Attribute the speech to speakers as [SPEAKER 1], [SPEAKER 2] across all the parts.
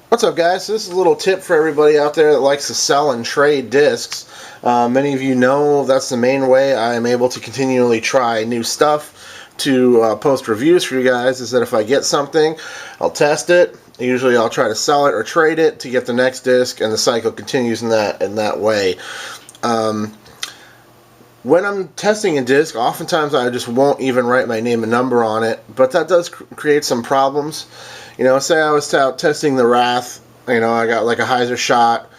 [SPEAKER 1] What's up, guys? This is a little tip for everybody out there that likes to sell and trade discs. Many of you know that's the main way I am able to continually try new stuff to post reviews for you guys, is that if I get something, I'll test it. Usually I'll try to sell it or trade it to get the next disc, and the cycle continues in that way. When I'm testing a disc, oftentimes I just won't even write my name and number on it, but that does create some problems. You know, say I was out testing the Wrath, you know, I got like a Heiser shot.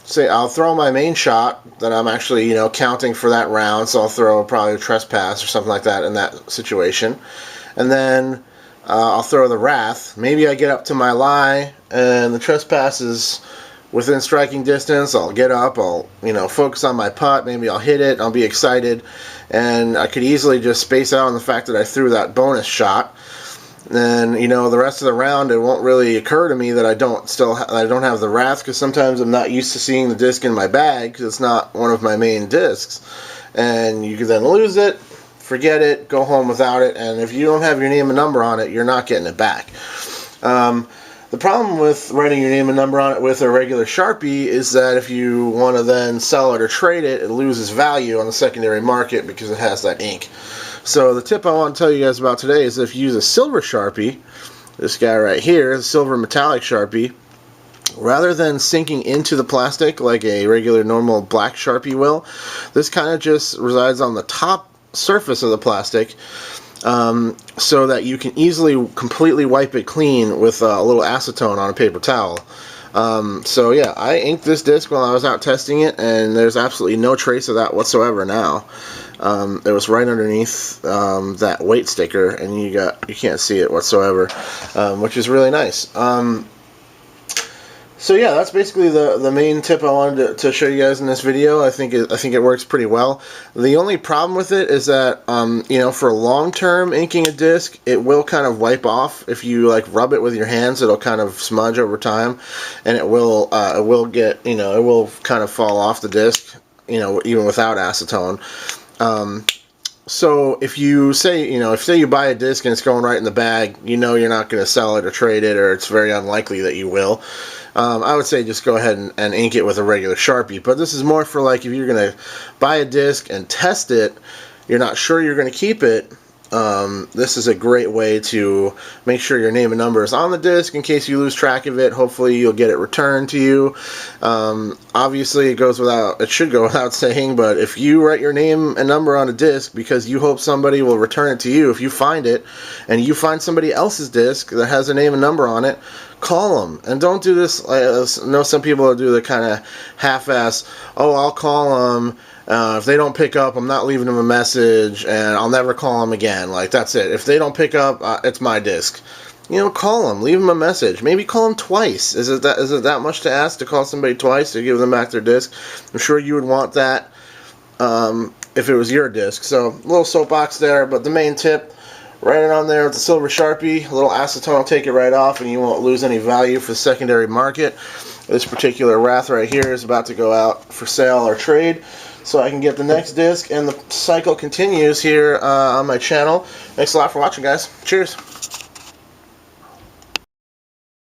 [SPEAKER 1] Say I'll throw my main shot that I'm actually, you know, counting for that round, so I'll throw probably a trespass or something like that in that situation. And then I'll throw the Wrath. Maybe I get up to my lie and the trespass is within striking distance. I'll get up, I'll, you know, focus on my putt, maybe I'll hit it, I'll be excited, and I could easily just space out on the fact that I threw that bonus shot. And, you know, the rest of the round, it won't really occur to me that I don't have the Wrath, because sometimes I'm not used to seeing the disc in my bag because it's not one of my main discs. And you can then lose it, forget it, go home without it, and if you don't have your name and number on it, you're not getting it back. The problem with writing your name and number on it with a regular Sharpie is that if you want to then sell it or trade it, it loses value on the secondary market because it has that ink. So the tip I want to tell you guys about today is if you use a silver Sharpie, this guy right here, the silver metallic Sharpie, rather than sinking into the plastic like a regular normal black Sharpie will, this kind of just resides on the top surface of the plastic, so that you can easily completely wipe it clean with a little acetone on a paper towel. So yeah, I inked this disc while I was out testing it, and there's absolutely no trace of that whatsoever now. It was right underneath that weight sticker, and you can't see it whatsoever, which is really nice. So yeah, that's basically the main tip I wanted to show you guys in this video. I think it works pretty well. The only problem with it is that you know, for long term inking a disc, it will kind of wipe off. If you like rub it with your hands, it'll kind of smudge over time, and it will get, you know, it will kind of fall off the disc, you know, even without acetone. So if you say, you know, if you buy a disc and it's going right in the bag, you know you're not going to sell it or trade it, or it's very unlikely that you will. I would say just go ahead and ink it with a regular Sharpie. But this is more for like if you're going to buy a disc and test it, you're not sure you're going to keep it. This is a great way to make sure your name and number is on the disc in case you lose track of it. Hopefully you'll get it returned to you. Obviously it should go without saying, but if you write your name and number on a disc because you hope somebody will return it to you, if you find it and you find somebody else's disc that has a name and number on it, call them. And don't do this, I know some people do the kind of half-ass, oh, I'll call them. If they don't pick up, I'm not leaving them a message, and I'll never call them again. Like, that's it. If they don't pick up, it's my disc. You know, call them. Leave them a message. Maybe call them twice. Is it that much to ask to call somebody twice to give them back their disc? I'm sure you would want that if it was your disc. So, a little soapbox there, but the main tip, write it on there with the silver Sharpie. A little acetone will take it right off, and you won't lose any value for the secondary market. This particular Wrath right here is about to go out for sale or trade, so I can get the next disc, and the cycle continues here on my channel. Thanks a lot for watching, guys. Cheers.